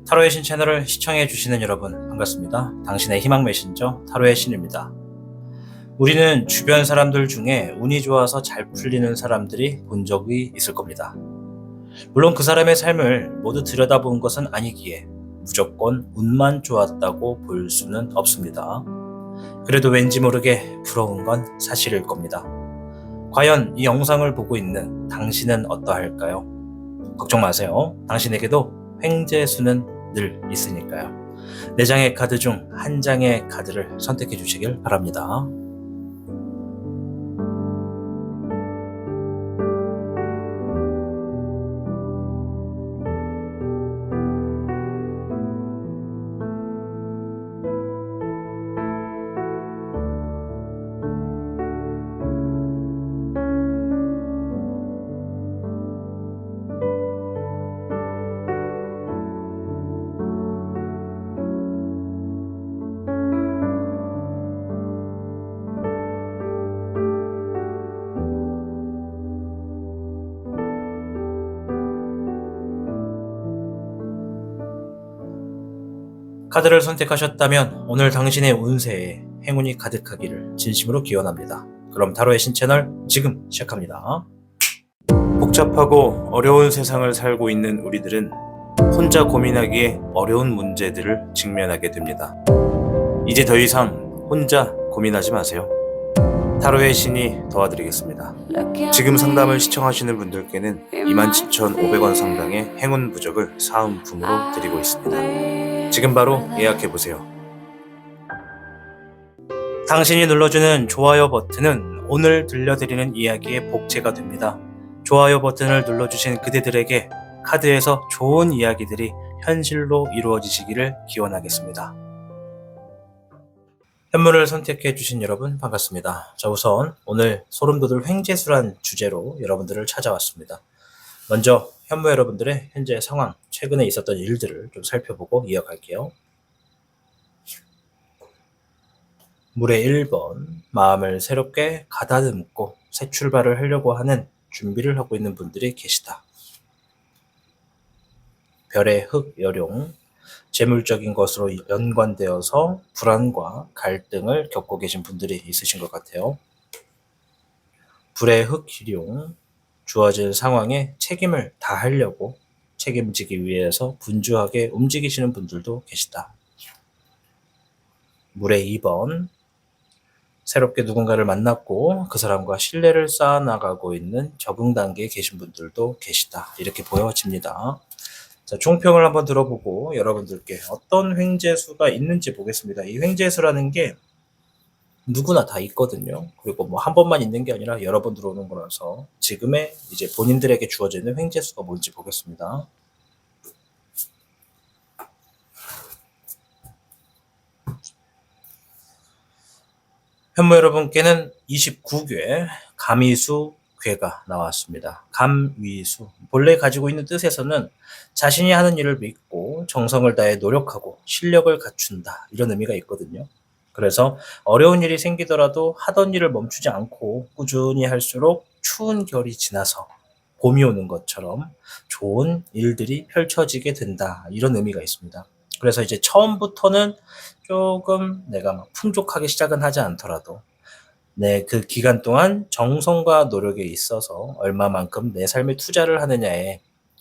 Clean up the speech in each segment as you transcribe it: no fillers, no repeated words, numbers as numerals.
타로의 신 채널을 시청해주시는 여러분 반갑습니다. 당신의 희망 메신저 타로의 신입니다. 우리는 주변 사람들 중에 운이 좋아서 잘 풀리는 사람들이 본 적이 있을 겁니다. 물론 그 사람의 삶을 모두 들여다본 것은 아니기에 무조건 운만 좋았다고 볼 수는 없습니다. 그래도 왠지 모르게 부러운 건 사실일 겁니다. 과연 이 영상을 보고 있는 당신은 어떠할까요? 걱정 마세요. 당신에게도 횡재수는 늘 있으니까요. 4장의 카드 중 한 장의 카드를 선택해 주시길 바랍니다. 카드를 선택하셨다면 오늘 당신의 운세에 행운이 가득하기를 진심으로 기원합니다. 그럼 타로의 신 채널 지금 시작합니다. 복잡하고 어려운 세상을 살고 있는 우리들은 혼자 고민하기에 어려운 문제들을 직면하게 됩니다. 이제 더 이상 혼자 고민하지 마세요. 타로의 신이 도와드리겠습니다. 지금 상담을 시청하시는 분들께는 27,500원 상당의 행운 부적을 사은품으로 드리고 있습니다. 지금 바로 예약해보세요. 당신이 눌러주는 좋아요 버튼은 오늘 들려드리는 이야기의 복제가 됩니다. 좋아요 버튼을 눌러주신 그대들에게 카드에서 좋은 이야기들이 현실로 이루어지시기를 기원하겠습니다. 현물을 선택해주신 여러분 반갑습니다. 자, 우선 오늘 소름돋을 횡재수란 주제로 여러분들을 찾아왔습니다. 먼저 현무 여러분들의 현재 상황, 최근에 있었던 일들을 좀 살펴보고 이어갈게요. 물의 1번, 마음을 새롭게 가다듬고 새 출발을 하려고 하는 준비를 하고 있는 분들이 계시다. 별의 흑, 여룡, 재물적인 것으로 연관되어서 불안과 갈등을 겪고 계신 분들이 있으신 것 같아요. 불의 흑, 기룡, 주어진 상황에 책임을 다하려고 책임지기 위해서 분주하게 움직이시는 분들도 계시다. 물의 2번, 새롭게 누군가를 만났고 그 사람과 신뢰를 쌓아나가고 있는 적응 단계에 계신 분들도 계시다. 이렇게 보여집니다. 자, 총평을 한번 들어보고 여러분들께 어떤 횡재수가 있는지 보겠습니다. 이 횡재수라는 게 누구나 다 있거든요. 그리고 뭐 한 번만 있는 게 아니라 여러 번 들어오는 거라서 지금의 이제 본인들에게 주어지는 횡재수가 뭔지 보겠습니다. 현무 여러분께는 29괴 감위수 괴가 나왔습니다. 감위수, 본래 가지고 있는 뜻에서는 자신이 하는 일을 믿고 정성을 다해 노력하고 실력을 갖춘다, 이런 의미가 있거든요. 그래서 어려운 일이 생기더라도 하던 일을 멈추지 않고 꾸준히 할수록 추운 겨울이 지나서 봄이 오는 것처럼 좋은 일들이 펼쳐지게 된다, 이런 의미가 있습니다. 그래서 이제 처음부터는 조금 내가 막 풍족하게 시작은 하지 않더라도 그 기간 동안 정성과 노력에 있어서 얼마만큼 내 삶에 투자를 하느냐에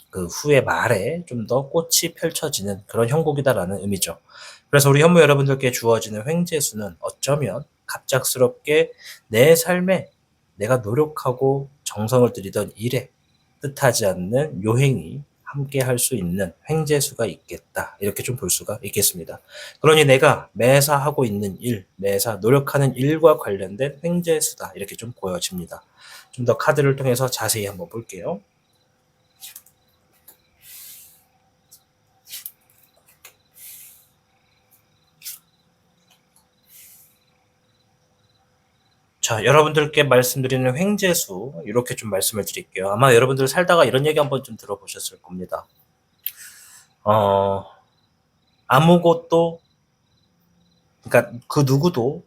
그 후에 말에 좀 더 꽃이 펼쳐지는 그런 형국이다라는 의미죠. 그래서 우리 현무 여러분들께 주어지는 횡재수는 어쩌면 갑작스럽게 내 삶에 내가 노력하고 정성을 들이던 일에 뜻하지 않는 요행이 함께 할 수 있는 횡재수가 있겠다, 이렇게 좀 볼 수가 있겠습니다. 그러니 내가 매사 하고 있는 일, 매사 노력하는 일과 관련된 횡재수다, 이렇게 좀 보여집니다. 좀 더 카드를 통해서 자세히 한번 볼게요. 자, 여러분들께 말씀드리는 횡재수, 이렇게 좀 말씀을 드릴게요. 아마 여러분들 살다가 이런 얘기 한번 좀 들어보셨을 겁니다. 아무것도, 그러니까 그 누구도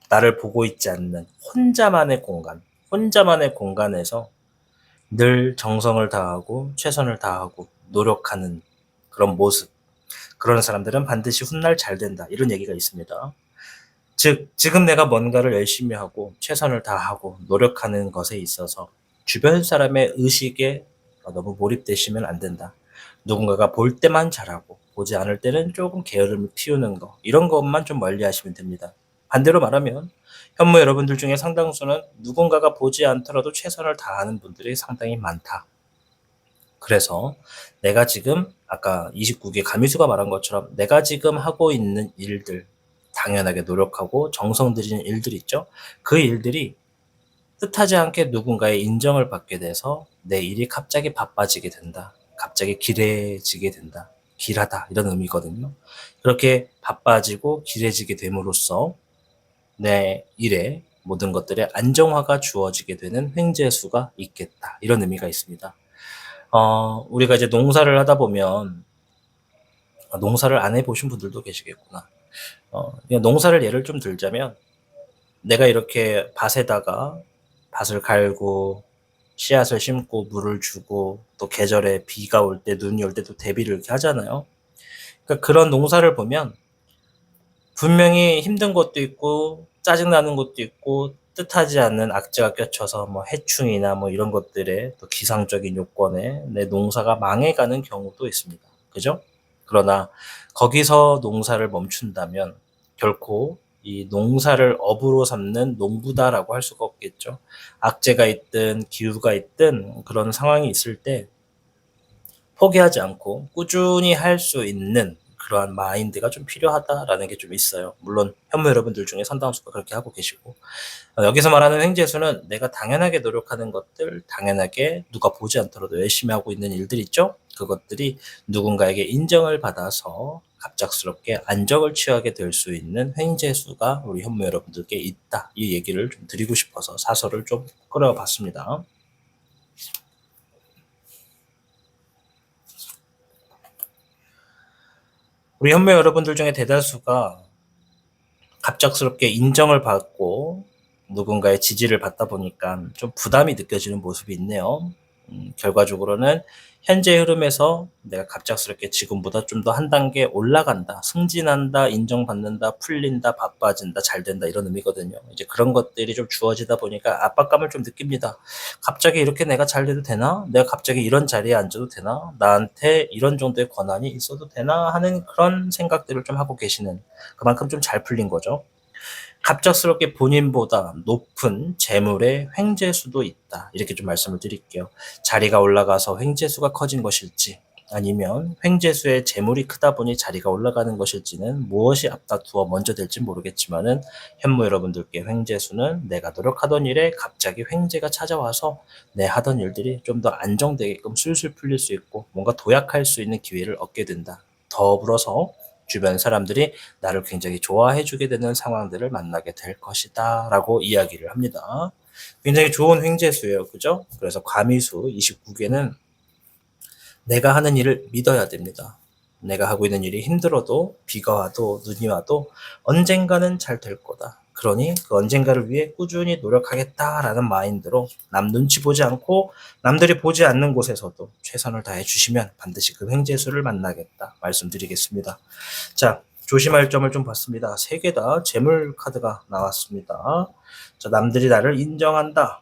나를 보고 있지 않는 혼자만의 공간에서 늘 정성을 다하고 최선을 다하고 노력하는 그런 모습. 그런 사람들은 반드시 훗날 잘 된다. 이런 얘기가 있습니다. 즉, 지금 내가 뭔가를 열심히 하고 최선을 다하고 노력하는 것에 있어서 주변 사람의 의식에 너무 몰입되시면 안 된다. 누군가가 볼 때만 잘하고 보지 않을 때는 조금 게으름을 피우는 거, 이런 것만 좀 멀리 하시면 됩니다. 반대로 말하면 현무 여러분들 중에 상당수는 누군가가 보지 않더라도 최선을 다하는 분들이 상당히 많다. 그래서 내가 지금 아까 29개 가미수가 말한 것처럼 내가 지금 하고 있는 일들, 당연하게 노력하고 정성 들이는 일들 있죠. 그 일들이 뜻하지 않게 누군가의 인정을 받게 돼서 내 일이 갑자기 바빠지게 된다. 갑자기 길해지게 된다. 길하다. 이런 의미거든요. 그렇게 바빠지고 길해지게 됨으로써 내 일에 모든 것들의 안정화가 주어지게 되는 횡재수가 있겠다. 이런 의미가 있습니다. 우리가 이제 농사를 하다 보면, 농사를 안 해보신 분들도 계시겠구나. 그냥 농사를 예를 좀 들자면, 내가 이렇게 밭에다가 밭을 갈고, 씨앗을 심고, 물을 주고, 또 계절에 비가 올 때, 눈이 올 때 또 대비를 이렇게 하잖아요. 그러니까 그런 농사를 보면, 분명히 힘든 것도 있고, 짜증나는 것도 있고, 뜻하지 않는 악재가 껴쳐서 뭐 해충이나 뭐 이런 것들에 또 기상적인 요건에 내 농사가 망해가는 경우도 있습니다. 그죠? 그러나 거기서 농사를 멈춘다면 결코 이 농사를 업으로 삼는 농부다라고 할 수가 없겠죠. 악재가 있든 기후가 있든 그런 상황이 있을 때 포기하지 않고 꾸준히 할 수 있는 그러한 마인드가 좀 필요하다라는 게 좀 있어요. 물론 현무 여러분들 중에 상당수가 그렇게 하고 계시고, 여기서 말하는 횡재수는 내가 당연하게 노력하는 것들, 당연하게 누가 보지 않더라도 열심히 하고 있는 일들 있죠? 그것들이 누군가에게 인정을 받아서 갑작스럽게 안정을 취하게 될 수 있는 횡재수가 우리 현무 여러분들께 있다. 이 얘기를 좀 드리고 싶어서 사설을 좀 끌어봤습니다. 우리 현무 여러분들 중에 대다수가 갑작스럽게 인정을 받고 누군가의 지지를 받다 보니까 좀 부담이 느껴지는 모습이 있네요. 결과적으로는 현재 흐름에서 내가 갑작스럽게 지금보다 좀 더 한 단계 올라간다, 승진한다, 인정받는다, 풀린다, 바빠진다, 잘 된다 이런 의미거든요. 이제 그런 것들이 좀 주어지다 보니까 압박감을 좀 느낍니다. 갑자기 이렇게 내가 잘 돼도 되나? 내가 갑자기 이런 자리에 앉아도 되나? 나한테 이런 정도의 권한이 있어도 되나? 하는 그런 생각들을 좀 하고 계시는, 그만큼 좀 잘 풀린 거죠. 갑작스럽게 본인보다 높은 재물의 횡재수도 있다. 이렇게 좀 말씀을 드릴게요. 자리가 올라가서 횡재수가 커진 것일지, 아니면 횡재수의 재물이 크다 보니 자리가 올라가는 것일지는 무엇이 앞다투어 먼저 될지 모르겠지만은 현무 여러분들께 횡재수는 내가 노력하던 일에 갑자기 횡재가 찾아와서 내 하던 일들이 좀 더 안정되게끔 술술 풀릴 수 있고 뭔가 도약할 수 있는 기회를 얻게 된다. 더불어서 주변 사람들이 나를 굉장히 좋아해 주게 되는 상황들을 만나게 될 것이다 라고 이야기를 합니다. 굉장히 좋은 횡재수예요. 그죠? 그래서 가미수 29개는 내가 하는 일을 믿어야 됩니다. 내가 하고 있는 일이 힘들어도 비가 와도 눈이 와도 언젠가는 잘 될 거다. 그러니 그 언젠가를 위해 꾸준히 노력하겠다라는 마인드로 남 눈치 보지 않고 남들이 보지 않는 곳에서도 최선을 다해 주시면 반드시 그 횡재수를 만나겠다 말씀드리겠습니다. 자, 조심할 점을 좀 봤습니다. 3개 다 재물 카드가 나왔습니다. 자, 남들이 나를 인정한다.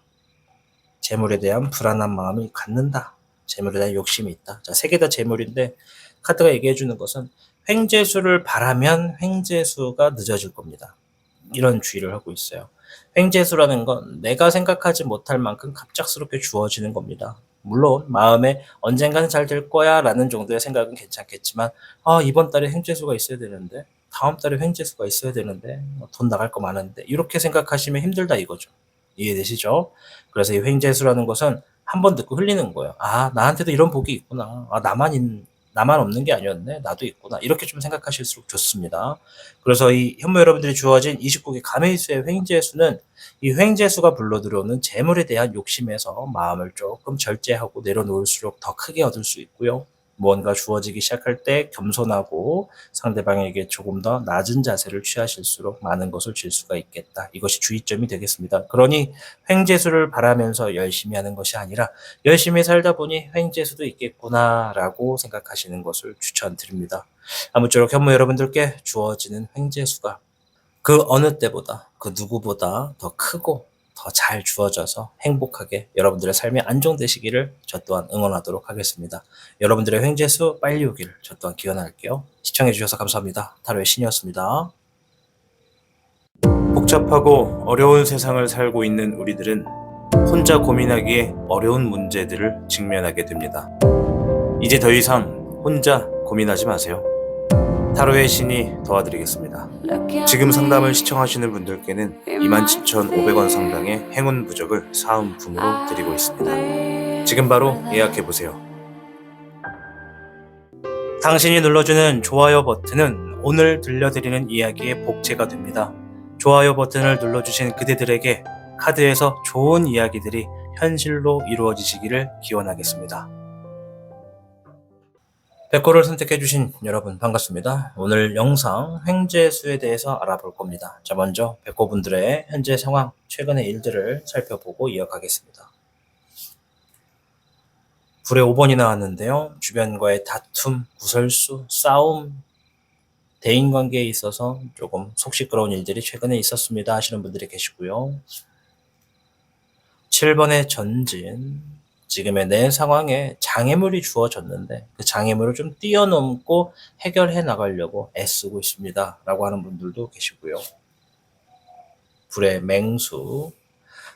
재물에 대한 불안한 마음이 갖는다. 재물에 대한 욕심이 있다. 자, 3개 다 재물인데 카드가 얘기해 주는 것은 횡재수를 바라면 횡재수가 늦어질 겁니다. 이런 주의를 하고 있어요. 횡재수라는 건 내가 생각하지 못할 만큼 갑작스럽게 주어지는 겁니다. 물론 마음에 언젠가는 잘 될 거야 라는 정도의 생각은 괜찮겠지만, 이번 달에 횡재수가 있어야 되는데, 다음 달에 횡재수가 있어야 되는데, 돈 나갈 거 많은데, 이렇게 생각하시면 힘들다 이거죠. 이해되시죠? 그래서 이 횡재수라는 것은 한 번 듣고 흘리는 거예요. 나한테도 이런 복이 있구나. 나만 없는 게 아니었네. 나도 있구나. 이렇게 좀 생각하실수록 좋습니다. 그래서 이 현무 여러분들이 주어진 29개 가메이수의 횡재수는 이 횡재수가 불러들어오는 재물에 대한 욕심에서 마음을 조금 절제하고 내려놓을수록 더 크게 얻을 수 있고요. 무언가 주어지기 시작할 때 겸손하고 상대방에게 조금 더 낮은 자세를 취하실수록 많은 것을 줄 수가 있겠다. 이것이 주의점이 되겠습니다. 그러니 횡재수를 바라면서 열심히 하는 것이 아니라 열심히 살다 보니 횡재수도 있겠구나라고 생각하시는 것을 추천드립니다. 아무쪼록 현무 여러분들께 주어지는 횡재수가 그 어느 때보다 그 누구보다 더 크고 더 잘 주어져서 행복하게 여러분들의 삶이 안정되시기를 저 또한 응원하도록 하겠습니다. 여러분들의 횡재수 빨리 오기를 저 또한 기원할게요. 시청해주셔서 감사합니다. 타로의 신이었습니다. 복잡하고 어려운 세상을 살고 있는 우리들은 혼자 고민하기에 어려운 문제들을 직면하게 됩니다. 이제 더 이상 혼자 고민하지 마세요. 타로의 신이 도와드리겠습니다. 지금 상담을 시청하시는 분들께는 27,500원 상당의 행운 부적을 사은품으로 드리고 있습니다. 지금 바로 예약해보세요. 당신이 눌러주는 좋아요 버튼은 오늘 들려드리는 이야기의 복제가 됩니다. 좋아요 버튼을 눌러주신 그대들에게 카드에서 좋은 이야기들이 현실로 이루어지시기를 기원하겠습니다. 백호를 선택해주신 여러분 반갑습니다. 오늘 영상 횡재수에 대해서 알아볼 겁니다. 자, 먼저 백호분들의 현재 상황, 최근의 일들을 살펴보고 이어가겠습니다. 불의 5번이 나왔는데요. 주변과의 다툼, 구설수, 싸움, 대인관계에 있어서 조금 속 시끄러운 일들이 최근에 있었습니다 하시는 분들이 계시고요. 7번의 전진, 지금의 내 상황에 장애물이 주어졌는데 그 장애물을 좀 뛰어넘고 해결해 나가려고 애쓰고 있습니다 라고 하는 분들도 계시고요. 불의 맹수,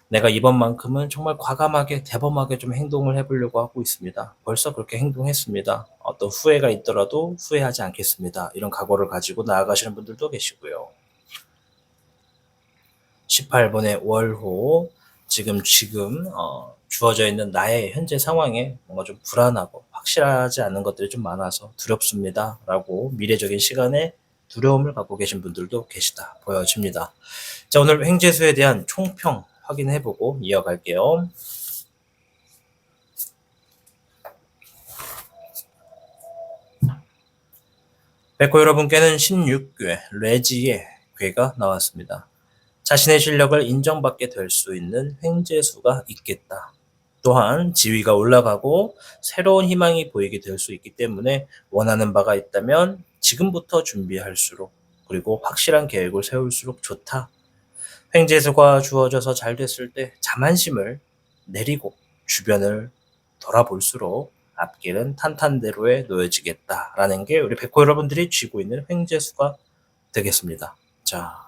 내가 이번만큼은 정말 과감하게 대범하게 좀 행동을 해보려고 하고 있습니다. 벌써 그렇게 행동했습니다. 어떤 후회가 있더라도 후회하지 않겠습니다. 이런 각오를 가지고 나아가시는 분들도 계시고요. 18번의 월호, 지금 주어져 있는 나의 현재 상황에 뭔가 좀 불안하고 확실하지 않은 것들이 좀 많아서 두렵습니다 라고 미래적인 시간에 두려움을 갖고 계신 분들도 계시다 보여집니다. 자, 오늘 횡재수에 대한 총평 확인해보고 이어갈게요. 백호 여러분께는 16궤 레지의 궤가 나왔습니다. 자신의 실력을 인정받게 될 수 있는 횡재수가 있겠다. 또한 지위가 올라가고 새로운 희망이 보이게 될 수 있기 때문에 원하는 바가 있다면 지금부터 준비할수록 그리고 확실한 계획을 세울수록 좋다. 횡재수가 주어져서 잘 됐을 때 자만심을 내리고 주변을 돌아볼수록 앞길은 탄탄대로에 놓여지겠다라는 게 우리 백호 여러분들이 쥐고 있는 횡재수가 되겠습니다. 자,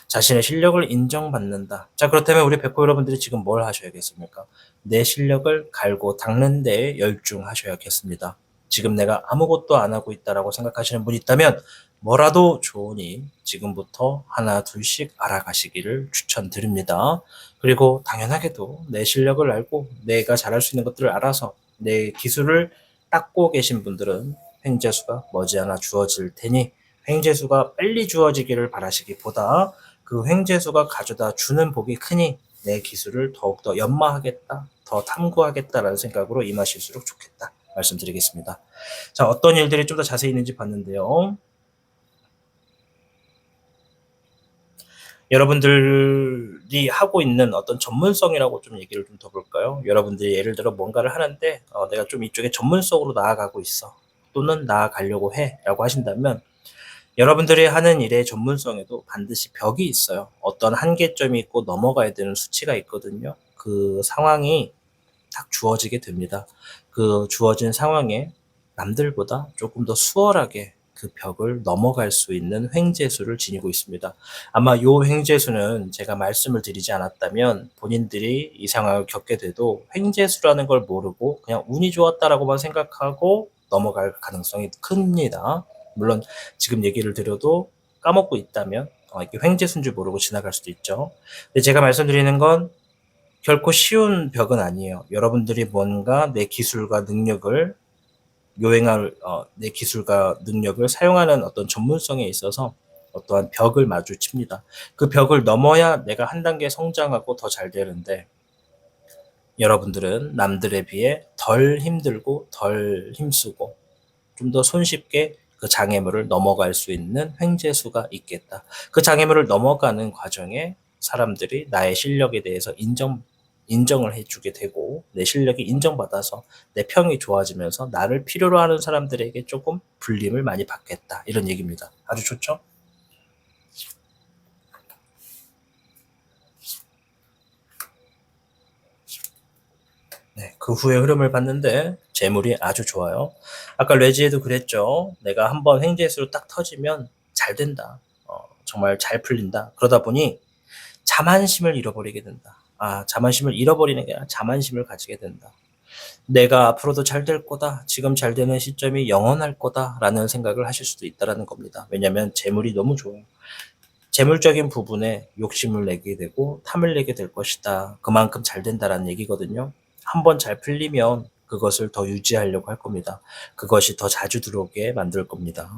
자신의 실력을 인정받는다. 자, 그렇다면 우리 백호 여러분들이 지금 뭘 하셔야겠습니까? 내 실력을 갈고 닦는 데에 열중하셔야겠습니다. 지금 내가 아무것도 안 하고 있다라고 생각하시는 분이 있다면 뭐라도 좋으니 지금부터 하나 둘씩 알아가시기를 추천드립니다. 그리고 당연하게도 내 실력을 알고 내가 잘할 수 있는 것들을 알아서 내 기술을 닦고 계신 분들은 횡재수가 머지않아 주어질 테니 횡재수가 빨리 주어지기를 바라시기보다 그 횡재수가 가져다 주는 복이 크니 내 기술을 더욱더 연마하겠다, 더 탐구하겠다라는 생각으로 임하실수록 좋겠다 말씀드리겠습니다. 자, 어떤 일들이 좀 더 자세히 있는지 봤는데요. 여러분들이 하고 있는 어떤 전문성이라고 좀 얘기를 좀 더 볼까요? 여러분들이 예를 들어 뭔가를 하는데 내가 좀 이쪽에 전문성으로 나아가고 있어 또는 나아가려고 해 라고 하신다면 여러분들이 하는 일의 전문성에도 반드시 벽이 있어요. 어떤 한계점이 있고 넘어가야 되는 수치가 있거든요. 그 상황이 딱 주어지게 됩니다. 그 주어진 상황에 남들보다 조금 더 수월하게 그 벽을 넘어갈 수 있는 횡재수를 지니고 있습니다. 아마 이 횡재수는 제가 말씀을 드리지 않았다면 본인들이 이 상황을 겪게 돼도 횡재수라는 걸 모르고 그냥 운이 좋았다라고만 생각하고 넘어갈 가능성이 큽니다. 물론 지금 얘기를 드려도 까먹고 있다면 이게 횡재수인 줄 모르고 지나갈 수도 있죠. 근데 제가 말씀드리는 건 결코 쉬운 벽은 아니에요. 여러분들이 뭔가 내 기술과 능력을 내 기술과 능력을 사용하는 어떤 전문성에 있어서 어떠한 벽을 마주칩니다. 그 벽을 넘어야 내가 한 단계 성장하고 더 잘 되는데 여러분들은 남들에 비해 덜 힘들고 덜 힘쓰고 좀 더 손쉽게 그 장애물을 넘어갈 수 있는 횡재수가 있겠다. 그 장애물을 넘어가는 과정에 사람들이 나의 실력에 대해서 인정을 해주게 되고 내 실력이 인정받아서 내 평이 좋아지면서 나를 필요로 하는 사람들에게 조금 불림을 많이 받겠다. 이런 얘기입니다. 아주 좋죠? 네, 그 후에 흐름을 봤는데 재물이 아주 좋아요. 아까 레지에도 그랬죠. 내가 한번 횡재수로 딱 터지면 잘 된다. 정말 잘 풀린다. 그러다 보니 자만심을 잃어버리게 된다. 자만심을 잃어버리는 게 아니라 자만심을 가지게 된다. 내가 앞으로도 잘 될 거다. 지금 잘 되는 시점이 영원할 거다라는 생각을 하실 수도 있다라는 겁니다. 왜냐하면 재물이 너무 좋아요. 재물적인 부분에 욕심을 내게 되고 탐을 내게 될 것이다. 그만큼 잘 된다라는 얘기거든요. 한번 잘 풀리면 그것을 더 유지하려고 할 겁니다. 그것이 더 자주 들어오게 만들 겁니다.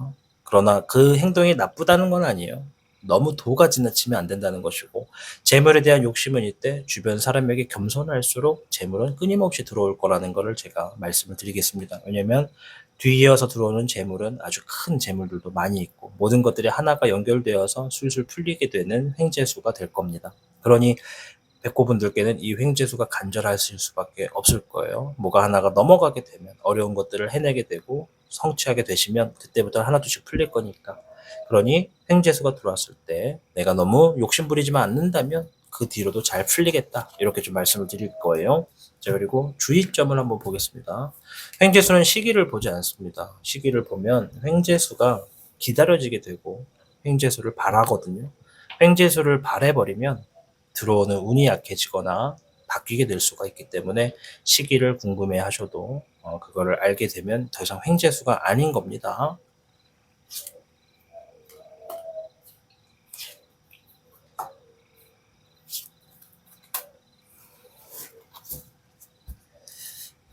그러나 그 행동이 나쁘다는 건 아니에요. 너무 도가 지나치면 안 된다는 것이고 재물에 대한 욕심은 이때 주변 사람에게 겸손할수록 재물은 끊임없이 들어올 거라는 것을 제가 말씀을 드리겠습니다. 왜냐하면 뒤이어서 들어오는 재물은 아주 큰 재물들도 많이 있고 모든 것들이 하나가 연결되어서 술술 풀리게 되는 횡재수가 될 겁니다. 그러니 백호분들께는 이 횡재수가 간절하실 수밖에 없을 거예요. 뭐가 하나가 넘어가게 되면 어려운 것들을 해내게 되고 성취하게 되시면 그때부터 하나둘씩 풀릴 거니까. 그러니 횡재수가 들어왔을 때 내가 너무 욕심부리지만 않는다면 그 뒤로도 잘 풀리겠다. 이렇게 좀 말씀을 드릴 거예요. 자, 그리고 주의점을 한번 보겠습니다. 횡재수는 시기를 보지 않습니다. 시기를 보면 횡재수가 기다려지게 되고 횡재수를 바라거든요. 횡재수를 바래버리면 들어오는 운이 약해지거나 바뀌게 될 수가 있기 때문에 시기를 궁금해 하셔도 그거를 알게 되면 더 이상 횡재수가 아닌 겁니다.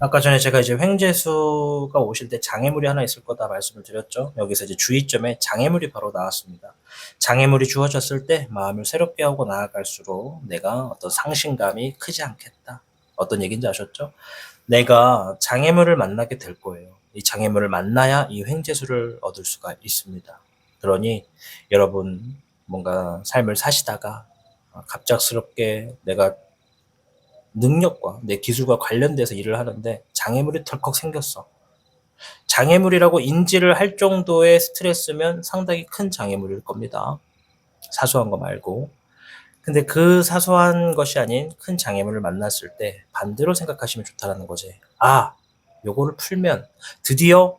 아까 전에 제가 이제 횡재수가 오실 때 장애물이 하나 있을 거다 말씀을 드렸죠. 여기서 이제 주의점에 장애물이 바로 나왔습니다. 장애물이 주어졌을 때 마음을 새롭게 하고 나아갈수록 내가 어떤 상실감이 크지 않겠다. 어떤 얘기인지 아셨죠? 내가 장애물을 만나게 될 거예요. 이 장애물을 만나야 이 횡재수를 얻을 수가 있습니다. 그러니 여러분 뭔가 삶을 사시다가 갑작스럽게 내가 능력과 내 기술과 관련돼서 일을 하는데 장애물이 덜컥 생겼어. 장애물이라고 인지를 할 정도의 스트레스면 상당히 큰 장애물일 겁니다. 사소한 거 말고. 근데 그 사소한 것이 아닌 큰 장애물을 만났을 때 반대로 생각하시면 좋다라는 거지. 요거를 풀면 드디어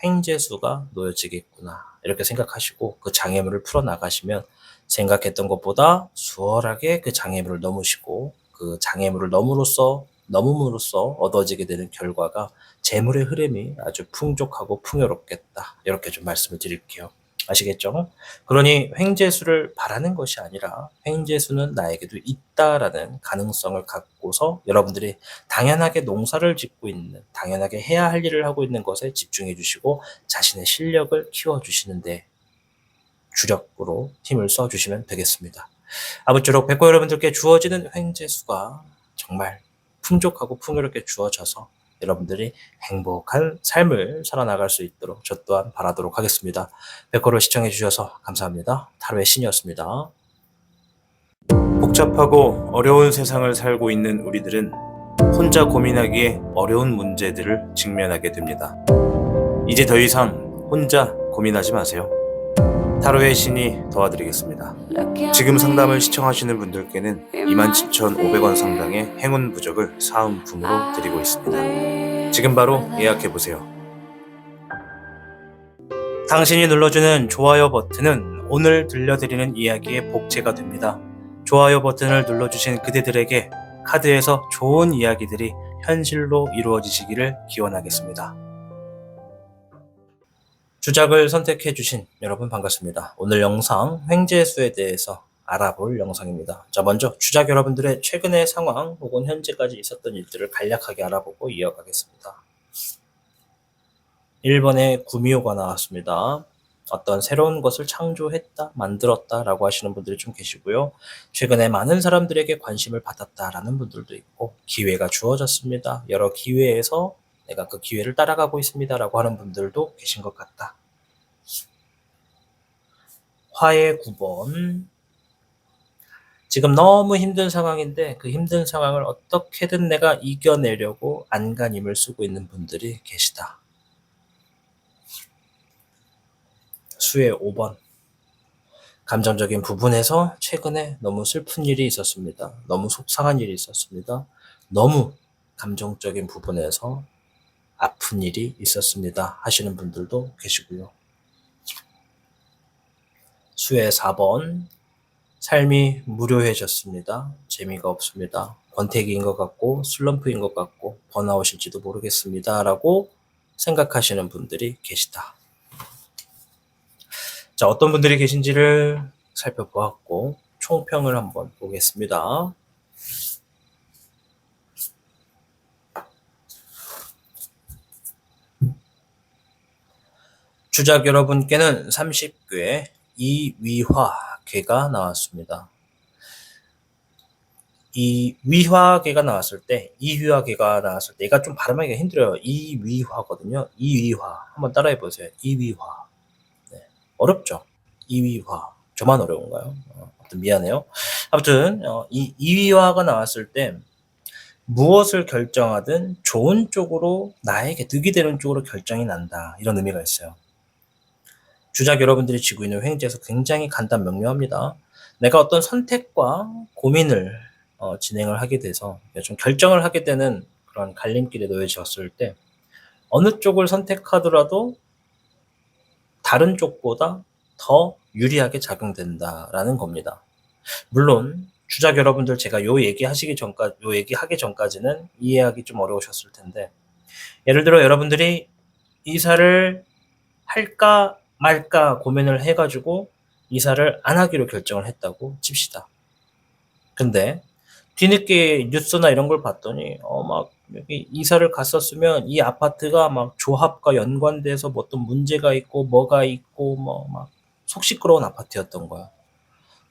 횡재수가 놓여지겠구나. 이렇게 생각하시고 그 장애물을 풀어나가시면 생각했던 것보다 수월하게 그 장애물을 넘으시고 그 장애물을 넘음으로써 얻어지게 되는 결과가 재물의 흐름이 아주 풍족하고 풍요롭겠다. 이렇게 좀 말씀을 드릴게요. 아시겠죠? 그러니 횡재수를 바라는 것이 아니라 횡재수는 나에게도 있다라는 가능성을 갖고서 여러분들이 당연하게 농사를 짓고 있는, 당연하게 해야 할 일을 하고 있는 것에 집중해 주시고 자신의 실력을 키워 주시는데 주력으로 힘을 써 주시면 되겠습니다. 아무쪼록 백호 여러분들께 주어지는 횡재수가 정말 풍족하고 풍요롭게 주어져서 여러분들이 행복한 삶을 살아나갈 수 있도록 저 또한 바라도록 하겠습니다. 백호를 시청해 주셔서 감사합니다. 타로의 신이었습니다. 복잡하고 어려운 세상을 살고 있는 우리들은 혼자 고민하기에 어려운 문제들을 직면하게 됩니다. 이제 더 이상 혼자 고민하지 마세요. 타로의 신이 도와드리겠습니다. 지금 상담을 시청하시는 분들께는 27,500원 상당의 행운 부적을 사은품으로 드리고 있습니다. 지금 바로 예약해보세요. 당신이 눌러주는 좋아요 버튼은 오늘 들려드리는 이야기의 복제가 됩니다. 좋아요 버튼을 눌러주신 그대들에게 카드에서 좋은 이야기들이 현실로 이루어지시기를 기원하겠습니다. 주작을 선택해주신 여러분 반갑습니다. 오늘 영상 횡재수에 대해서 알아볼 영상입니다. 자, 먼저 주작 여러분들의 최근의 상황 혹은 현재까지 있었던 일들을 간략하게 알아보고 이어가겠습니다. 1번에 구미호가 나왔습니다. 어떤 새로운 것을 창조했다, 만들었다 라고 하시는 분들이 좀 계시고요. 최근에 많은 사람들에게 관심을 받았다라는 분들도 있고 기회가 주어졌습니다. 여러 기회에서 내가 그 기회를 따라가고 있습니다라고 하는 분들도 계신 것 같다. 화의 9번. 지금 너무 힘든 상황인데 그 힘든 상황을 어떻게든 내가 이겨내려고 안간힘을 쓰고 있는 분들이 계시다. 수의 5번. 감정적인 부분에서 최근에 너무 슬픈 일이 있었습니다. 너무 속상한 일이 있었습니다. 너무 감정적인 부분에서 아픈 일이 있었습니다. 하시는 분들도 계시고요. 수의 4번. 삶이 무료해졌습니다. 재미가 없습니다. 권태기인 것 같고 슬럼프인 것 같고 번아웃일지도 모르겠습니다. 라고 생각하시는 분들이 계시다. 자, 어떤 분들이 계신지를 살펴보았고 총평을 한번 보겠습니다. 주작 여러분께는 30궤 이위화궤가 나왔습니다. 이 위화궤가 나왔을 때, 이위화궤가 나왔을 때, 얘가 좀 발음하기가 힘들어요. 이위화거든요. 이위화. 한번 따라해 보세요. 이위화. 네. 어렵죠? 이위화. 저만 어려운가요? 아무튼 미안해요. 아무튼, 이 이위화가 나왔을 때, 무엇을 결정하든 좋은 쪽으로, 나에게 득이 되는 쪽으로 결정이 난다. 이런 의미가 있어요. 주작 여러분들이 지고 있는 횡재에서 굉장히 간단 명료합니다. 내가 어떤 선택과 고민을 진행을 하게 돼서 좀 결정을 하게 되는 그런 갈림길에 놓여졌을 때 어느 쪽을 선택하더라도 다른 쪽보다 더 유리하게 작용된다라는 겁니다. 물론 주작 여러분들 제가 요 얘기하기 전까지는 이해하기 좀 어려우셨을 텐데 예를 들어 여러분들이 이사를 할까 말까 고민을 해가지고 이사를 안 하기로 결정을 했다고 칩시다. 근데 뒤늦게 뉴스나 이런 걸 봤더니 막 여기 이사를 갔었으면 이 아파트가 막 조합과 연관돼서 뭐 어떤 문제가 있고 뭐가 있고 뭐 막 속 시끄러운 아파트였던 거야.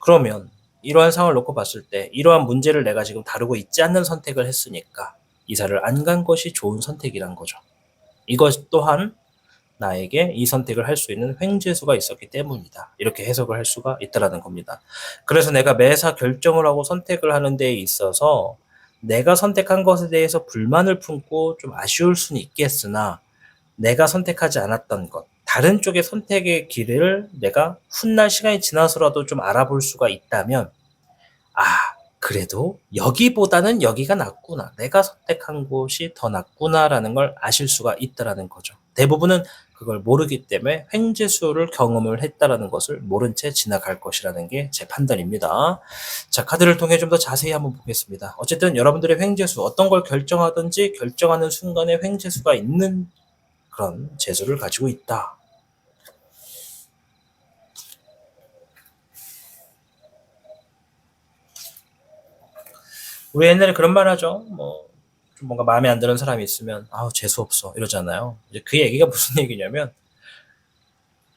그러면 이러한 상황을 놓고 봤을 때 이러한 문제를 내가 지금 다루고 있지 않는 선택을 했으니까 이사를 안 간 것이 좋은 선택이란 거죠. 이것 또한 나에게 이 선택을 할 수 있는 횡재수가 있었기 때문이다. 이렇게 해석을 할 수가 있다라는 겁니다. 그래서 내가 매사 결정을 하고 선택을 하는 데 있어서 내가 선택한 것에 대해서 불만을 품고 좀 아쉬울 수는 있겠으나 내가 선택하지 않았던 것, 다른 쪽의 선택의 길을 내가 훗날 시간이 지나서라도 좀 알아볼 수가 있다면 아, 그래도 여기보다는 여기가 낫구나. 내가 선택한 곳이 더 낫구나라는 걸 아실 수가 있다라는 거죠. 대부분은 그걸 모르기 때문에 횡재수를 경험을 했다라는 것을 모른 채 지나갈 것이라는 게 제 판단입니다. 자, 카드를 통해 좀 더 자세히 한번 보겠습니다. 어쨌든 여러분들의 횡재수, 어떤 걸 결정하든지 결정하는 순간에 횡재수가 있는 그런 재수를 가지고 있다. 우리 옛날에 그런 말 하죠. 좀 뭔가 마음에 안 드는 사람이 있으면 아우 재수 없어 이러잖아요. 이제 그 얘기가 무슨 얘기냐면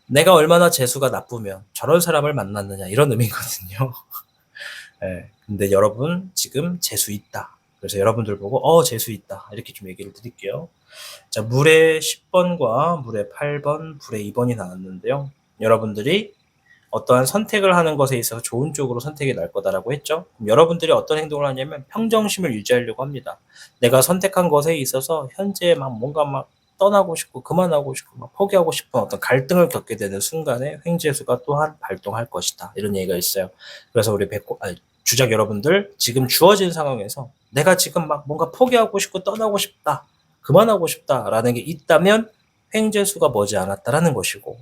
내가 얼마나 재수가 나쁘면 저런 사람을 만났느냐 이런 의미거든요. 네, 근데 여러분 지금 재수 있다. 그래서 여러분들 보고 재수 있다 이렇게 좀 얘기를 드릴게요. 자, 물의 10번과 물의 8번, 불의 2번이 나왔는데요. 여러분들이 어떠한 선택을 하는 것에 있어서 좋은 쪽으로 선택이 날 거다라고 했죠. 그럼 여러분들이 어떤 행동을 하냐면 평정심을 유지하려고 합니다. 내가 선택한 것에 있어서 현재 막 뭔가 막 떠나고 싶고 그만하고 싶고 막 포기하고 싶은 어떤 갈등을 겪게 되는 순간에 횡재수가 또한 발동할 것이다. 이런 얘기가 있어요. 그래서 우리 주작 여러분들 지금 주어진 상황에서 내가 지금 막 뭔가 포기하고 싶고 떠나고 싶다. 그만하고 싶다라는 게 있다면 횡재수가 머지않았다라는 것이고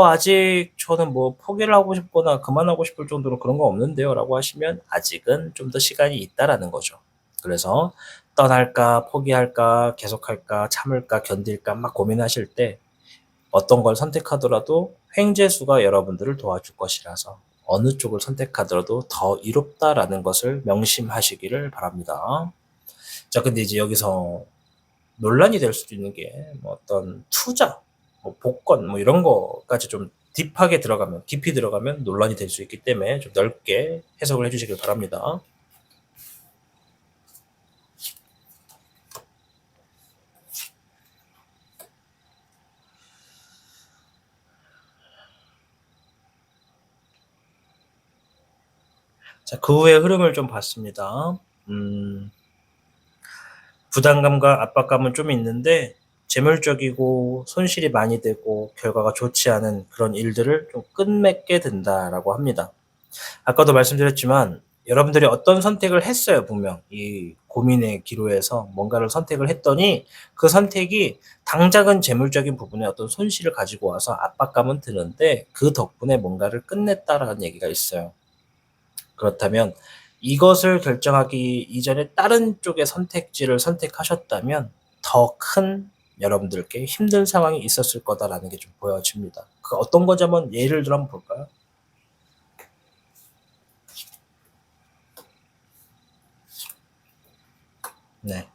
아직 저는 뭐 포기를 하고 싶거나 그만하고 싶을 정도로 그런 거 없는데요 라고 하시면 아직은 좀 더 시간이 있다라는 거죠. 그래서 떠날까 포기할까 계속할까 참을까 견딜까 막 고민하실 때 어떤 걸 선택하더라도 횡재수가 여러분들을 도와줄 것이라서 어느 쪽을 선택하더라도 더 이롭다라는 것을 명심하시기를 바랍니다. 자, 근데 이제 여기서 논란이 될 수도 있는 게 어떤 투자, 복권 이런 거까지 좀 딥하게 들어가면 깊이 들어가면 논란이 될 수 있기 때문에 좀 넓게 해석을 해주시길 바랍니다. 자, 그 후의 흐름을 좀 봤습니다. 부담감과 압박감은 좀 있는데 재물적이고 손실이 많이 되고 결과가 좋지 않은 그런 일들을 좀 끝맺게 된다라고 합니다. 아까도 말씀드렸지만 여러분들이 어떤 선택을 했어요, 분명. 이 고민의 기로에서 뭔가를 선택을 했더니 그 선택이 당장은 재물적인 부분에 어떤 손실을 가지고 와서 압박감은 드는데 그 덕분에 뭔가를 끝냈다라는 얘기가 있어요. 그렇다면 이것을 결정하기 이전에 다른 쪽의 선택지를 선택하셨다면 더 큰 여러분들께 힘든 상황이 있었을 거다라는 게 좀 보여집니다. 그 어떤 건지 한번 예를 들어 한번 볼까요? 네.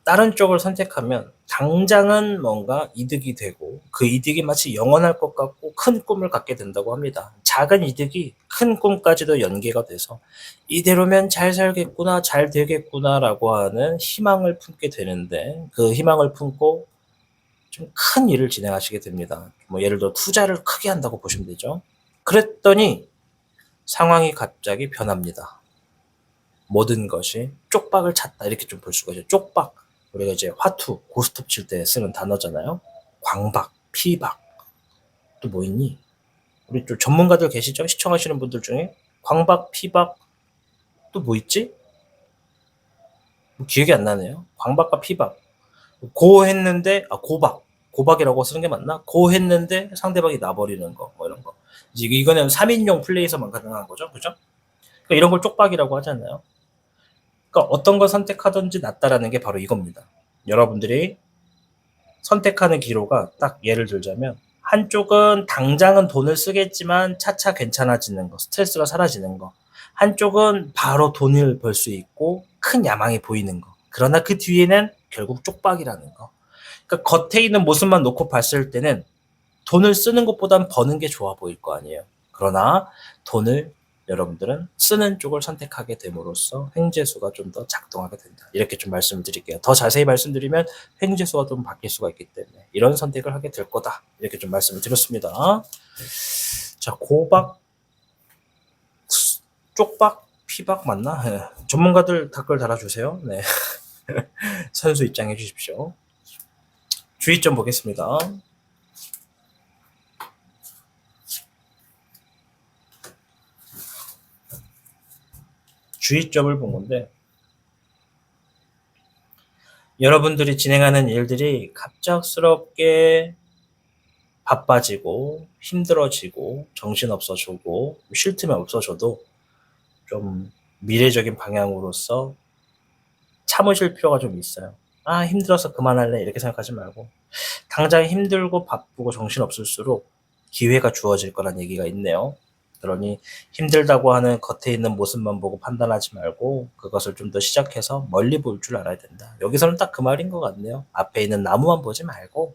다른 쪽을 선택하면 당장은 뭔가 이득이 되고 그 이득이 마치 영원할 것 같고 큰 꿈을 갖게 된다고 합니다. 작은 이득이 큰 꿈까지도 연계가 돼서 이대로면 잘 살겠구나, 잘 되겠구나라고 하는 희망을 품게 되는데 그 희망을 품고 좀 큰 일을 진행하시게 됩니다. 뭐 예를 들어 투자를 크게 한다고 보시면 되죠. 그랬더니 상황이 갑자기 변합니다. 모든 것이 쪽박을 찼다 이렇게 좀 볼 수가 있죠. 쪽박, 우리가 이제 화투, 고스톱 칠 때 쓰는 단어잖아요. 광박, 피박, 또 뭐 있니? 우리 좀 전문가들 계시죠? 시청하시는 분들 중에 광박, 피박, 또 뭐 있지? 뭐 기억이 안 나네요. 광박과 피박. 고 했는데 고박, 고박이라고 쓰는 게 맞나? 고 했는데 상대방이 나버리는 거, 뭐 이런 거. 이거는 3인용 플레이에서만 가능한 거죠, 그죠? 그러니까 이런 걸 쪽박이라고 하잖아요. 그러니까 어떤 걸 선택하든지 낫다라는 게 바로 이겁니다. 여러분들이 선택하는 기로가 딱 예를 들자면 한쪽은 당장은 돈을 쓰겠지만 차차 괜찮아지는 거, 스트레스가 사라지는 거. 한쪽은 바로 돈을 벌 수 있고 큰 야망이 보이는 거. 그러나 그 뒤에는 결국 쪽박이라는 거. 그러니까 겉에 있는 모습만 놓고 봤을 때는 돈을 쓰는 것보단 버는 게 좋아 보일 거 아니에요. 그러나 돈을 여러분들은 쓰는 쪽을 선택하게 됨으로써 횡재수가 좀 더 작동하게 된다. 이렇게 좀 말씀을 드릴게요. 더 자세히 말씀드리면 횡재수가 좀 바뀔 수가 있기 때문에 이런 선택을 하게 될 거다. 이렇게 좀 말씀을 드렸습니다. 자, 고박, 쪽박, 피박 맞나? 네. 전문가들 댓글 달아주세요. 네. 선수 입장해 주십시오. 주의점 보겠습니다. 주의점을 본 건데 여러분들이 진행하는 일들이 갑작스럽게 바빠지고 힘들어지고 정신없어지고 쉴 틈이 없어져도 좀 미래적인 방향으로서 참으실 필요가 좀 있어요. 아, 힘들어서 그만할래 이렇게 생각하지 말고 당장 힘들고 바쁘고 정신없을수록 기회가 주어질 거란 얘기가 있네요. 그러니 힘들다고 하는 겉에 있는 모습만 보고 판단하지 말고 그것을 좀 더 시작해서 멀리 볼 줄 알아야 된다. 여기서는 딱 그 말인 것 같네요. 앞에 있는 나무만 보지 말고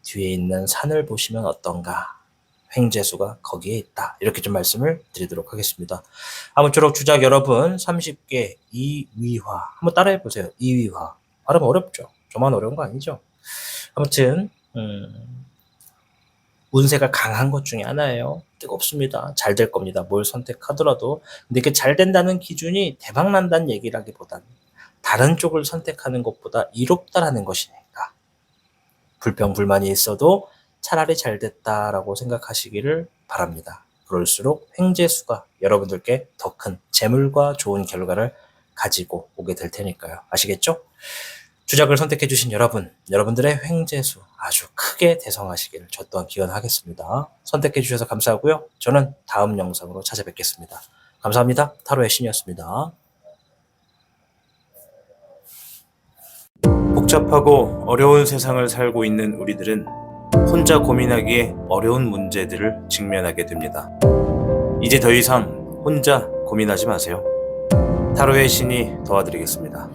뒤에 있는 산을 보시면 어떤가. 횡재수가 거기에 있다. 이렇게 좀 말씀을 드리도록 하겠습니다. 아무쪼록 주작 여러분 30개 이위화 한번 따라해 보세요. 이위화 발음 어렵죠? 저만 어려운 거 아니죠? 아무튼 운세가 강한 것 중에 하나예요. 뜨겁습니다. 잘 될 겁니다. 뭘 선택하더라도. 근데 이게 잘 된다는 기준이 대박 난다는 얘기라기보다는 다른 쪽을 선택하는 것보다 이롭다라는 것이니까. 불평, 불만이 있어도 차라리 잘 됐다라고 생각하시기를 바랍니다. 그럴수록 횡재수가 여러분들께 더 큰 재물과 좋은 결과를 가지고 오게 될 테니까요. 아시겠죠? 주작을 선택해 주신 여러분, 여러분들의 횡재수 아주 크게 대성하시기를 저 또한 기원하겠습니다. 선택해 주셔서 감사하고요. 저는 다음 영상으로 찾아뵙겠습니다. 감사합니다. 타로의 신이었습니다. 복잡하고 어려운 세상을 살고 있는 우리들은 혼자 고민하기에 어려운 문제들을 직면하게 됩니다. 이제 더 이상 혼자 고민하지 마세요. 타로의 신이 도와드리겠습니다.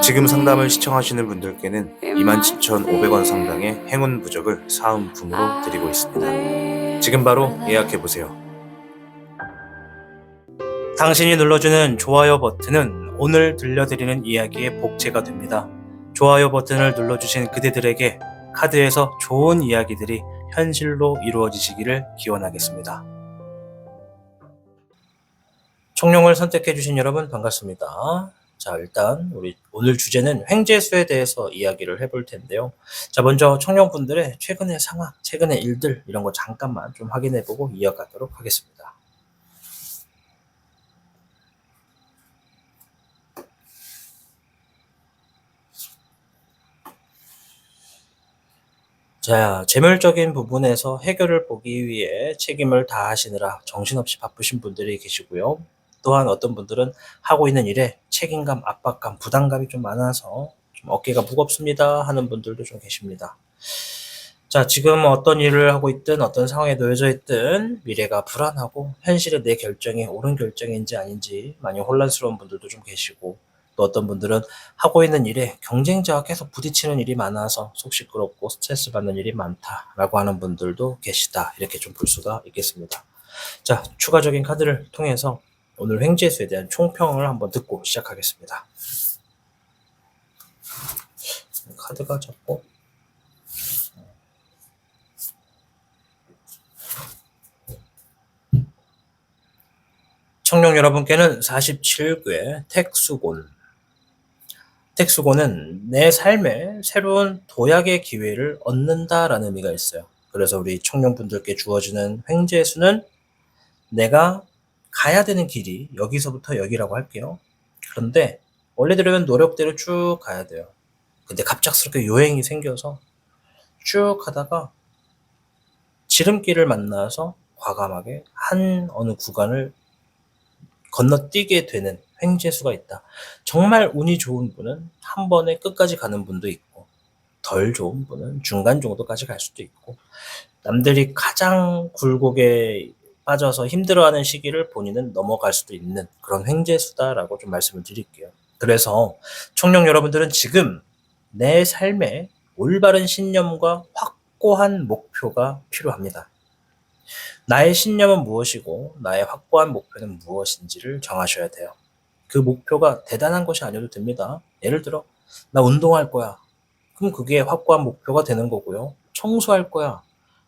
지금 상담을 시청하시는 분들께는 27,500원 상당의 행운 부적을 사은품으로 드리고 있습니다. 지금 바로 예약해보세요. 당신이 눌러주는 좋아요 버튼은 오늘 들려드리는 이야기의 복제가 됩니다. 좋아요 버튼을 눌러주신 그대들에게 카드에서 좋은 이야기들이 현실로 이루어지시기를 기원하겠습니다. 청룡을 선택해 주신 여러분 반갑습니다. 자, 일단 우리 오늘 주제는 횡재수에 대해서 이야기를 해볼 텐데요. 자, 먼저 청룡분들의 최근의 상황, 최근의 일들 이런 거 잠깐만 좀 확인해 보고 이어가도록 하겠습니다. 자, 재물적인 부분에서 해결을 보기 위해 책임을 다하시느라 정신없이 바쁘신 분들이 계시고요. 또한 어떤 분들은 하고 있는 일에 책임감, 압박감, 부담감이 좀 많아서 좀 어깨가 무겁습니다 하는 분들도 좀 계십니다. 자, 지금 어떤 일을 하고 있든 어떤 상황에 놓여져 있든 미래가 불안하고 현실의 내 결정이 옳은 결정인지 아닌지 많이 혼란스러운 분들도 좀 계시고, 또 어떤 분들은 하고 있는 일에 경쟁자와 계속 부딪히는 일이 많아서 속 시끄럽고 스트레스 받는 일이 많다라고 하는 분들도 계시다, 이렇게 좀 볼 수가 있겠습니다. 자, 추가적인 카드를 통해서 오늘 횡재수에 대한 총평을 한번 듣고 시작하겠습니다. 카드가 자꾸 청룡 여러분께는 47괴 택수곤. 택수곤은 내 삶에 새로운 도약의 기회를 얻는다라는 의미가 있어요. 그래서 우리 청룡분들께 주어지는 횡재수는 내가 가야 되는 길이 여기서부터 여기라고 할게요. 그런데 원래대로면 노력대로 쭉 가야 돼요. 근데 갑작스럽게 요행이 생겨서 쭉 가다가 지름길을 만나서 과감하게 한 어느 구간을 건너뛰게 되는 횡재수가 있다. 정말 운이 좋은 분은 한 번에 끝까지 가는 분도 있고, 덜 좋은 분은 중간 정도까지 갈 수도 있고, 남들이 가장 굴곡에 빠져서 힘들어하는 시기를 본인은 넘어갈 수도 있는 그런 횡재수다라고 좀 말씀을 드릴게요. 그래서 청룡 여러분들은 지금 내 삶에 올바른 신념과 확고한 목표가 필요합니다. 나의 신념은 무엇이고 나의 확고한 목표는 무엇인지를 정하셔야 돼요. 그 목표가 대단한 것이 아니어도 됩니다. 예를 들어 나 운동할 거야. 그럼 그게 확고한 목표가 되는 거고요. 청소할 거야.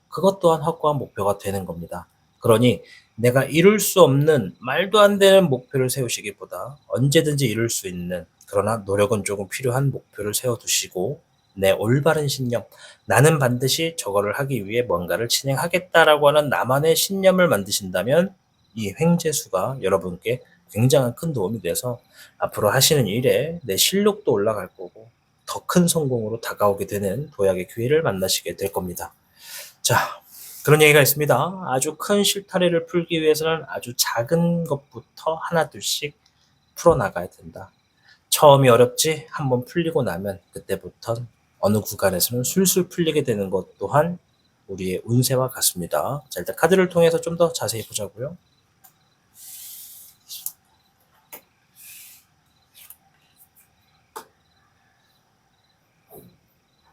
그것 또한 확고한 목표가 되는 겁니다. 그러니 내가 이룰 수 없는 말도 안 되는 목표를 세우시기보다 언제든지 이룰 수 있는, 그러나 노력은 조금 필요한 목표를 세워두시고, 내 올바른 신념, 나는 반드시 저거를 하기 위해 뭔가를 진행하겠다라고 하는 나만의 신념을 만드신다면 이 횡재수가 여러분께 굉장한 큰 도움이 돼서 앞으로 하시는 일에 내 실력도 올라갈 거고 더 큰 성공으로 다가오게 되는 도약의 기회를 만나시게 될 겁니다. 자, 그런 얘기가 있습니다. 아주 큰 실타래를 풀기 위해서는 아주 작은 것부터 하나둘씩 풀어나가야 된다. 처음이 어렵지 한번 풀리고 나면 그때부터 어느 구간에서는 술술 풀리게 되는 것 또한 우리의 운세와 같습니다. 자, 일단 카드를 통해서 좀 더 자세히 보자고요.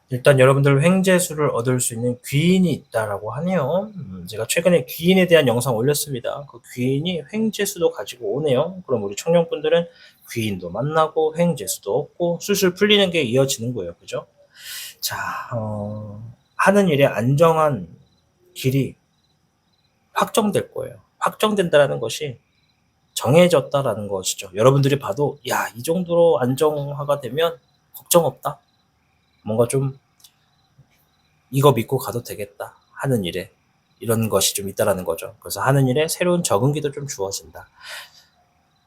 일단 여러분들 횡재수를 얻을 수 있는 귀인이 있다라고 하네요. 제가 최근에 귀인에 대한 영상 올렸습니다. 그 귀인이 횡재수도 가지고 오네요. 그럼 우리 청년분들은 귀인도 만나고 횡재수도 얻고 술술 풀리는 게 이어지는 거예요. 그죠? 자, 하는 일에 안정한 길이 확정될 거예요. 확정된다라는 것이 정해졌다라는 것이죠. 여러분들이 봐도 야, 이 정도로 안정화가 되면 걱정 없다. 뭔가 좀 이거 믿고 가도 되겠다 하는 일에 이런 것이 좀 있다라는 거죠. 그래서 하는 일에 새로운 적응기도 좀 주어진다.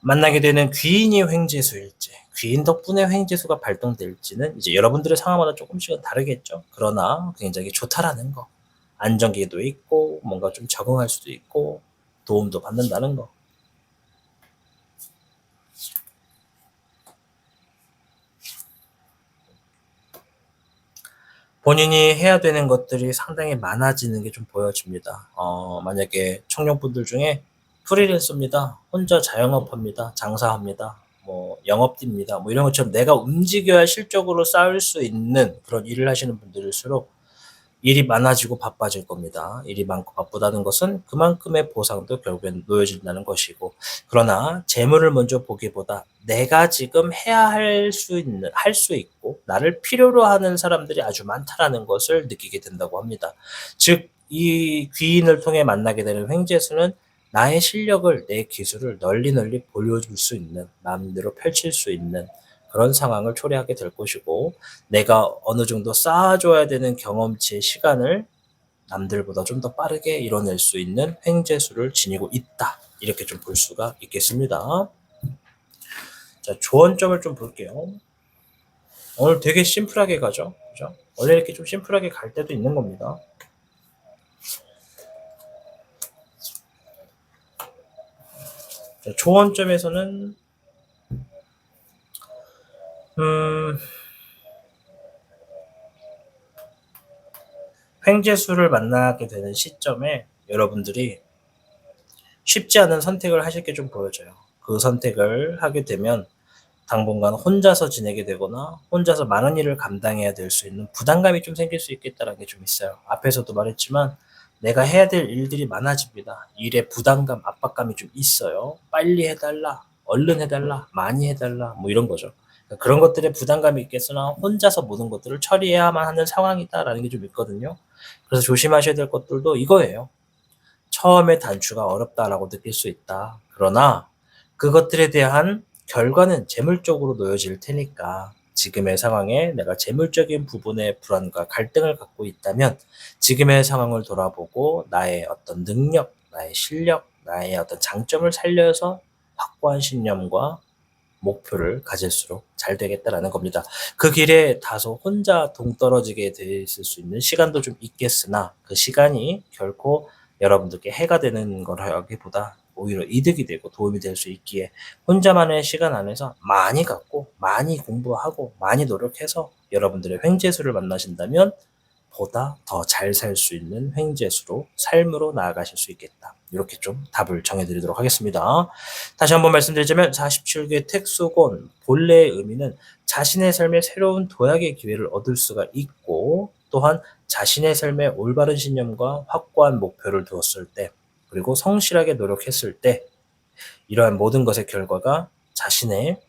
만나게 되는 귀인이 횡재수일지, 귀인 덕분에 횡재수가 발동될지는 이제 여러분들의 상황마다 조금씩은 다르겠죠. 그러나 굉장히 좋다라는 거. 안정기도 있고 뭔가 좀 적응할 수도 있고 도움도 받는다는 거. 본인이 해야 되는 것들이 상당히 많아지는 게 좀 보여집니다. 만약에 청년분들 중에 프리랜서입니다. 혼자 자영업합니다. 장사합니다. 뭐 영업입니다. 뭐 이런 것처럼 내가 움직여야 실적으로 쌓을 수 있는 그런 일을 하시는 분들일수록 일이 많아지고 바빠질 겁니다. 일이 많고 바쁘다는 것은 그만큼의 보상도 결국엔 놓여진다는 것이고, 그러나 재물을 먼저 보기보다 내가 지금 해야 할 수 있고 나를 필요로 하는 사람들이 아주 많다라는 것을 느끼게 된다고 합니다. 즉, 이 귀인을 통해 만나게 되는 횡재수는 나의 실력을, 내 기술을 널리 보여줄 수 있는, 마음대로 펼칠 수 있는 그런 상황을 초래하게 될 것이고, 내가 어느 정도 쌓아줘야 되는 경험치의 시간을 남들보다 좀 더 빠르게 이뤄낼 수 있는 횡재수를 지니고 있다. 이렇게 좀 볼 수가 있겠습니다. 자, 조언점을 좀 볼게요. 오늘 되게 심플하게 가죠. 그죠? 원래 이렇게 좀 심플하게 갈 때도 있는 겁니다. 자, 조언점에서는 횡재수를 만나게 되는 시점에 여러분들이 쉽지 않은 선택을 하실 게 좀 보여져요. 그 선택을 하게 되면 당분간 혼자서 지내게 되거나 혼자서 많은 일을 감당해야 될 수 있는 부담감이 좀 생길 수 있겠다는 게 좀 있어요. 앞에서도 말했지만 내가 해야 될 일들이 많아집니다. 일에 부담감, 압박감이 좀 있어요. 빨리 해달라, 얼른 해달라, 많이 해달라, 뭐 이런 거죠. 그러니까 그런 것들에 부담감이 있겠으나 혼자서 모든 것들을 처리해야만 하는 상황이다라는 게 좀 있거든요. 그래서 조심하셔야 될 것들도 이거예요. 처음에 단추가 어렵다라고 느낄 수 있다. 그러나 그것들에 대한 결과는 재물적으로 놓여질 테니까 지금의 상황에 내가 재물적인 부분의 불안과 갈등을 갖고 있다면 지금의 상황을 돌아보고 나의 어떤 능력, 나의 실력, 나의 어떤 장점을 살려서 확고한 신념과 목표를 가질수록 잘 되겠다라는 겁니다. 그 길에 다소 혼자 동떨어지게 돼 있을 수 있는 시간도 좀 있겠으나 그 시간이 결코 여러분들께 해가 되는 거라기보다 오히려 이득이 되고 도움이 될 수 있기에 혼자만의 시간 안에서 많이 갖고 많이 공부하고 많이 노력해서 여러분들의 횡재수를 만나신다면 보다 더 잘 살 수 있는 횡재수로 삶으로 나아가실 수 있겠다. 이렇게 좀 답을 정해드리도록 하겠습니다. 다시 한번 말씀드리자면 47개 택수곤 본래의 의미는 자신의 삶에 새로운 도약의 기회를 얻을 수가 있고 또한 자신의 삶에 올바른 신념과 확고한 목표를 두었을 때 그리고 성실하게 노력했을 때 이러한 모든 것의 결과가 자신의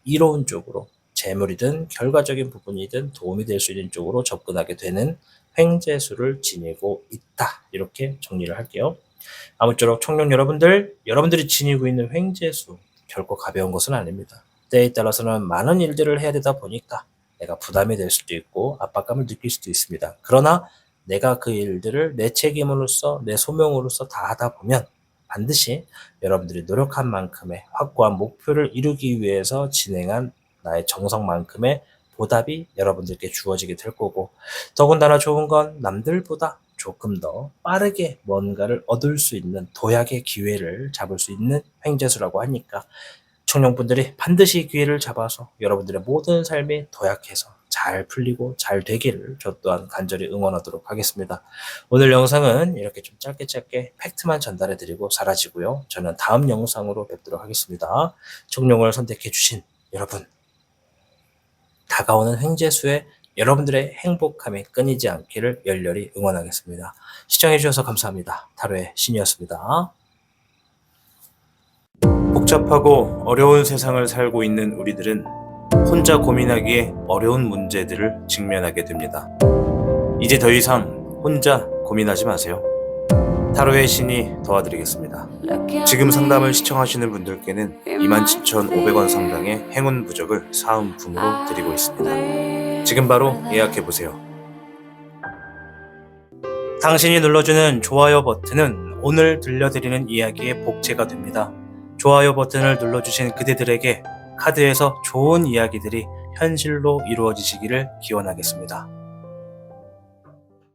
이로운 쪽으로 재물이든 결과적인 부분이든 도움이 될 수 있는 쪽으로 접근하게 되는 횡재수를 지니고 있다. 이렇게 정리를 할게요. 아무쪼록 청년 여러분들이 지니고 있는 횡재수 결코 가벼운 것은 아닙니다. 때에 따라서는 많은 일들을 해야 되다 보니까 내가 부담이 될 수도 있고 압박감을 느낄 수도 있습니다. 그러나 내가 그 일들을 내 책임으로서 내 소명으로서 다 하다 보면 반드시 여러분들이 노력한 만큼의 확고한 목표를 이루기 위해서 진행한 나의 정성만큼의 보답이 여러분들께 주어지게 될 거고 더군다나 좋은 건 남들보다 조금 더 빠르게 뭔가를 얻을 수 있는 도약의 기회를 잡을 수 있는 횡재수라고 하니까 청년분들이 반드시 기회를 잡아서 여러분들의 모든 삶이 도약해서 잘 풀리고 잘 되기를 저 또한 간절히 응원하도록 하겠습니다. 오늘 영상은 이렇게 좀 짧게 팩트만 전달해 드리고 사라지고요. 저는 다음 영상으로 뵙도록 하겠습니다. 청룡을 선택해 주신 여러분 다가오는 횡재수에 여러분들의 행복함이 끊이지 않기를 열렬히 응원하겠습니다. 시청해 주셔서 감사합니다. 타로의 신이었습니다. 복잡하고 어려운 세상을 살고 있는 우리들은 혼자 고민하기에 어려운 문제들을 직면하게 됩니다. 이제 더 이상 혼자 고민하지 마세요. 타로의 신이 도와드리겠습니다. 지금 상담을 시청하시는 분들께는 27,500원 상당의 행운 부적을 사은품으로 드리고 있습니다. 지금 바로 예약해보세요. 당신이 눌러주는 좋아요 버튼은 오늘 들려드리는 이야기의 복제가 됩니다. 좋아요 버튼을 눌러주신 그대들에게 카드에서 좋은 이야기들이 현실로 이루어지시기를 기원하겠습니다.